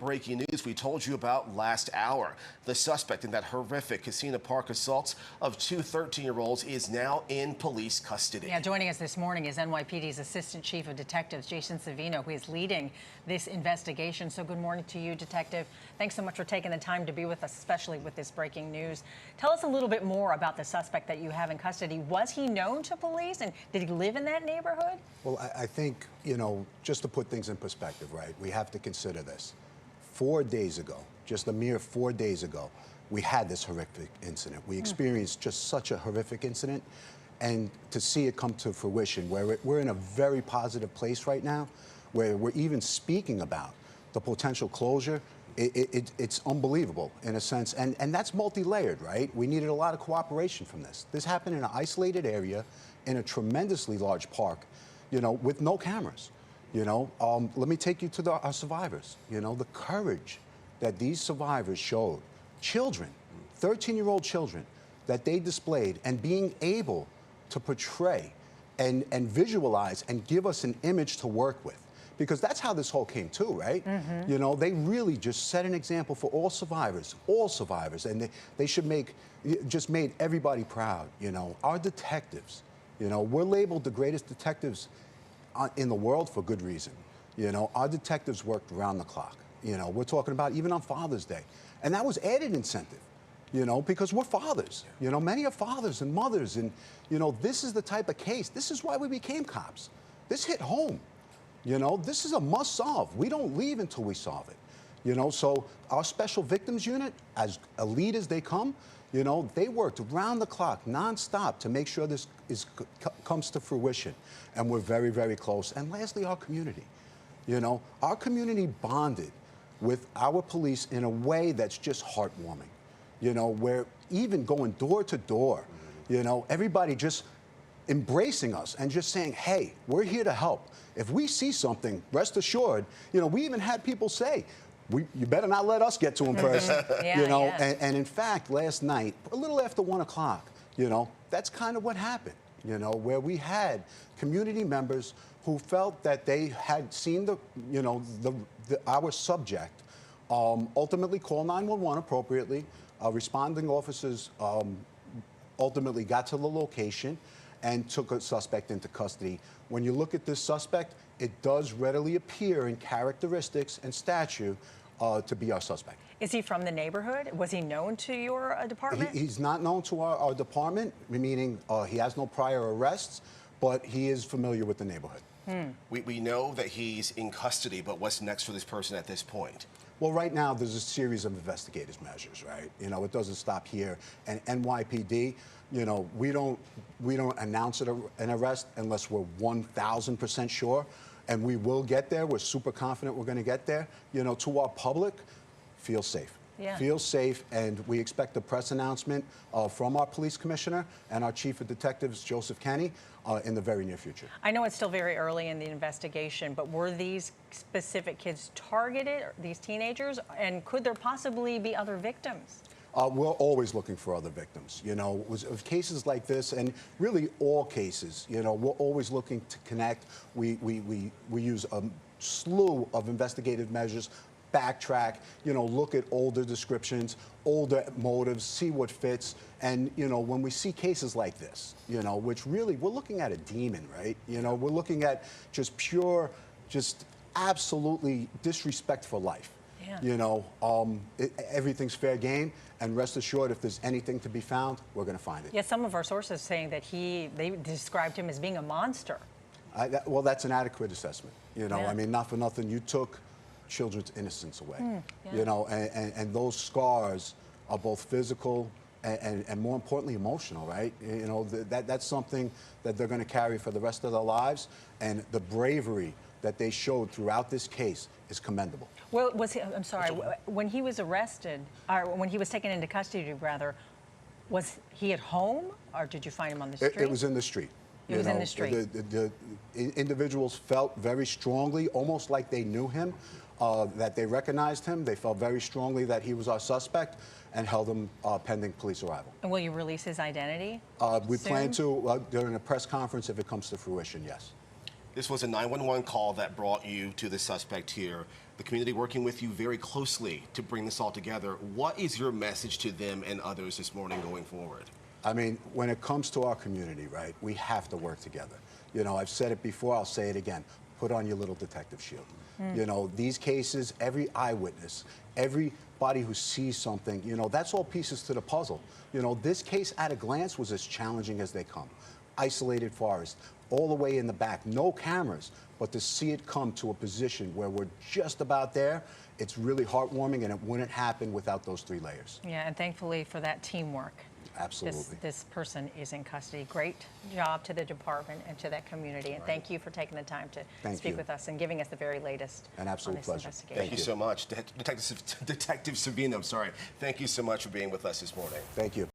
breaking news we told you about last hour. The suspect in that horrific Casino Park assaults of two 13-year-olds is now in police custody. Yeah, joining us this morning is NYPD's Assistant Chief of Detectives, Jason Savino, who is leading this investigation. So good morning to you, Detective. Thanks so much for taking the time to be with us, especially with this breaking news. Tell us a little bit more about the suspect that you have in custody. Was he known to police, and did he live in that neighborhood? Well, I think, you know, just to put things in perspective, right, we have to consider this. 4 days ago, just a mere 4 days ago, we had this horrific incident. We experienced just such a horrific incident, and to see it come to fruition, where we're in a very positive place right now, where we're even speaking about the potential closure, it's unbelievable in a sense, and that's multi-layered, right? We needed a lot of cooperation from this. This happened in an isolated area, in a tremendously large park, you know, with no cameras. You know, let me take you to our survivors. You know, the courage that these survivors showed, children, 13-year-old children, that they displayed, and being able to portray and visualize and give us an image to work with. Because that's how this whole came to, right? You know, they really just set an example for all survivors, and they should just made everybody proud, you know. Our detectives, you know, we're labeled the greatest detectives in the world for good reason. You know, our detectives worked around the clock. You know, we're talking about even on Father's Day. And that was added incentive, you know, because we're fathers. You know, many are fathers and mothers. And, you know, this is the type of case. This is why we became cops. This hit home. You know, this is a must solve. We don't leave until we solve it. You know, so our special victims unit, as elite as they come, you know, they worked around the clock, nonstop, to make sure this comes to fruition. And we're very, very close. And lastly, our community. You know, our community bonded with our police in a way that's just heartwarming. You know, where even going door to door, you know, everybody just embracing us and just saying, hey, we're here to help. If we see something, rest assured, you know, we even had people say, you better not let us get to him first. You know, and in fact, last night, a little after 1 o'clock, you know, that's kind of what happened, you know, where we had community members who felt that they had seen our subject ultimately call 911 appropriately. Responding officers ultimately got to the location and took a suspect into custody. When you look at this suspect, it does readily appear in characteristics and stature to be our suspect. Is he from the neighborhood? Was he known to your department? He's not known to our department, meaning he has no prior arrests, but he is familiar with the neighborhood. We know that he's in custody, but what's next for this person at this point? Well, right now, there's a series of investigative measures, right? You know, it doesn't stop here. And NYPD, you know, we don't announce an arrest unless we're 1,000% sure. And we will get there. We're super confident we're going to get there. You know, to our public, feel safe. Feel safe, and we expect a press announcement from our police commissioner and our chief of detectives, Joseph Kenny, in the very near future. I know it's still very early in the investigation, but were these specific kids targeted, these teenagers, and could there possibly be other victims? We're always looking for other victims. You know, with cases like this, and really all cases, you know, we're always looking to connect. We use a slew of investigative measures, backtrack, you know, look at older descriptions, older motives, see what fits. And, you know, when we see cases like this, you know, which really, we're looking at a demon, right? You know, we're looking at just pure, just absolutely disrespect for life. You know, everything's fair game, and rest assured, if there's anything to be found, we're going to find it. Yeah, some of our sources saying that they described him as being a monster. Well, that's an adequate assessment. You know, I mean, not for nothing, you took children's innocence away. You know, and those scars are both physical and more importantly, emotional, right? You know, that's something that they're going to carry for the rest of their lives, and the bravery that they showed throughout this case is commendable. Well, I'm sorry, when he was arrested, or when he was taken into custody, rather, was he at home, or did you find him on the street? It was in the street. It was in the street. The individuals felt very strongly, almost like they knew him, that they recognized him. They felt very strongly that he was our suspect, and held him pending police arrival. And will you release his identity We soon? plan to during a press conference if it comes to fruition, yes. This was a 911 call that brought you to the suspect here. The community working with you very closely to bring this all together. What is your message to them and others this morning going forward? I mean, when it comes to our community, right, we have to work together. You know, I've said it before, I'll say it again. Put on your little detective shield. You know, these cases, every eyewitness, everybody who sees something, you know, that's all pieces to the puzzle. You know, this case at a glance was as challenging as they come. Isolated forest, all the way in the back, no cameras, but to see it come to a position where we're just about there, it's really heartwarming, and it wouldn't happen without those 3 layers. Yeah, and thankfully for that teamwork. Absolutely. This person is in custody. Great job to the department and to that community. And thank you for taking the time to speak with us and giving us the very latest An absolute on this pleasure. investigation. Thank you so much. Detective Savino, I'm sorry. Thank you so much for being with us this morning. Thank you.